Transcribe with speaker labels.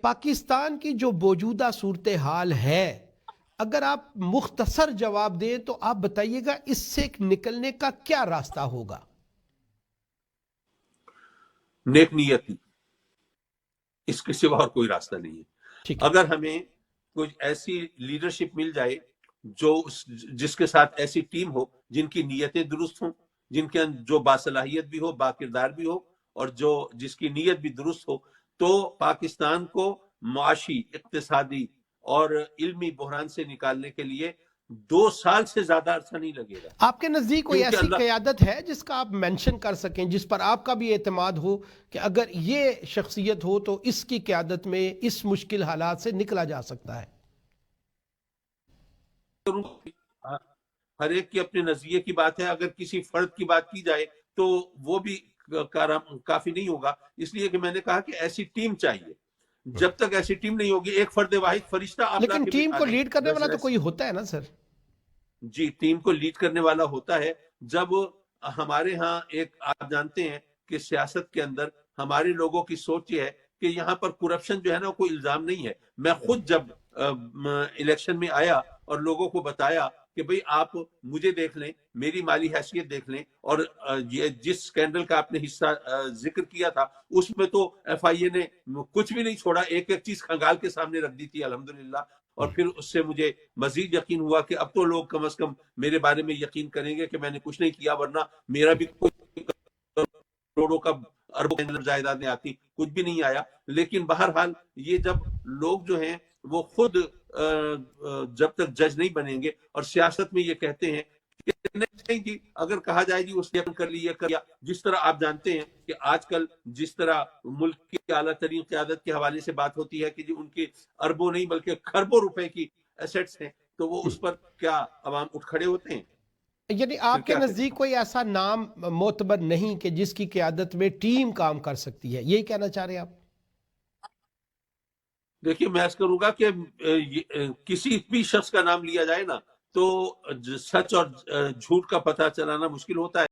Speaker 1: پاکستان کی جو موجودہ صورتحال ہے، اگر آپ مختصر جواب دیں تو آپ بتائیے گا اس سے نکلنے کا کیا راستہ ہوگا؟
Speaker 2: نیک نیتی، اس کے سوا اور کوئی راستہ نہیں ہے۔
Speaker 1: ٹھیک ہے،
Speaker 2: اگر ہمیں کوئی ایسی لیڈرشپ مل جائے جس کے ساتھ ایسی ٹیم ہو جن کی نیتیں درست ہوں، جو باصلاحیت بھی ہو، باکردار بھی ہو، اور جس کی نیت بھی درست ہو، تو پاکستان کو معاشی، اقتصادی اور علمی بحران سے نکالنے کے لیے 2 سال سے زیادہ عرصہ نہیں لگے گا۔
Speaker 1: آپ کے نزدیک کوئی
Speaker 2: کیونکہ
Speaker 1: ایسی
Speaker 2: اللہ
Speaker 1: قیادت ہے جس کا آپ مینشن کر سکیں، جس پر آپ کا بھی اعتماد ہو کہ اگر یہ شخصیت ہو تو اس کی قیادت میں اس مشکل حالات سے نکلا جا سکتا ہے؟
Speaker 2: ہر ایک کی اپنے نظریے کی بات ہے، اگر کسی فرد کی بات کی جائے تو وہ بھی کافی نہیں ہوگا، اس لیے کہ میں نے کہا کہ ایسی ٹیم چاہیے۔ جب تک ایسی ٹیم نہیں ہوگی، ایک فرد واحد فرشتہ آپ لا
Speaker 1: لیکن
Speaker 2: کے
Speaker 1: ٹیم
Speaker 2: بٹھا
Speaker 1: کو
Speaker 2: دیں،
Speaker 1: لیڈ کرنے والا تو کوئی ہوتا ہے نا سر؟
Speaker 2: جی، ٹیم کو لیڈ کرنے والا ہوتا ہے۔ جب ہمارے ہاں آپ جانتے ہیں کہ سیاست کے اندر ہمارے لوگوں کی سوچ یہ ہے کہ یہاں پر کرپشن جو ہے نا کوئی الزام نہیں ہے۔ میں خود جب الیکشن میں آیا اور لوگوں کو بتایا کہ بھئی آپ مجھے دیکھ لیں، میری مالی حیثیت دیکھ لیں، اور یہ جس سکینڈل کا آپ نے حصہ ذکر کیا تھا اس میں تو ایف آئی اے نے کچھ بھی نہیں چھوڑا، ایک ایک چیز کھنگال کے سامنے رکھ دی تھی الحمدللہ۔ اور پھر اس سے مجھے مزید یقین ہوا کہ اب تو لوگ کم از کم میرے بارے میں یقین کریں گے کہ میں نے کچھ نہیں کیا، ورنہ میرا بھی کوئی کروڑوں کا، اربوں جائیدادیں آتی، کچھ بھی نہیں آیا۔ لیکن بہرحال یہ جب لوگ جو ہیں وہ خود جب تک جج نہیں بنیں گے اور سیاست میں یہ کہتے ہیں کہ نہیں جی، اگر کہا جائے جی اس نے کر لی، یہ کر لیا، جس طرح آپ جانتے ہیں کہ آج کل جس طرح ملک کی اعلیٰ ترین قیادت کے حوالے سے بات ہوتی ہے کہ جی ان کی اربوں نہیں بلکہ کھربوں روپے کی ایسٹس ہیں، تو وہ اس پر کیا عوام اٹھ کھڑے ہوتے ہیں؟
Speaker 1: یعنی
Speaker 2: پھر
Speaker 1: آپ کے
Speaker 2: کیا کریں؟
Speaker 1: نزدیک کوئی ایسا نام معتبر نہیں کہ جس کی قیادت میں ٹیم کام کر سکتی ہے، یہی کہنا چاہ رہے ہیں آپ؟
Speaker 2: دیکھیے، میں عرض کروں گا کہ کسی بھی شخص کا نام لیا جائے نا تو سچ اور جھوٹ کا پتہ چلانا مشکل ہوتا ہے۔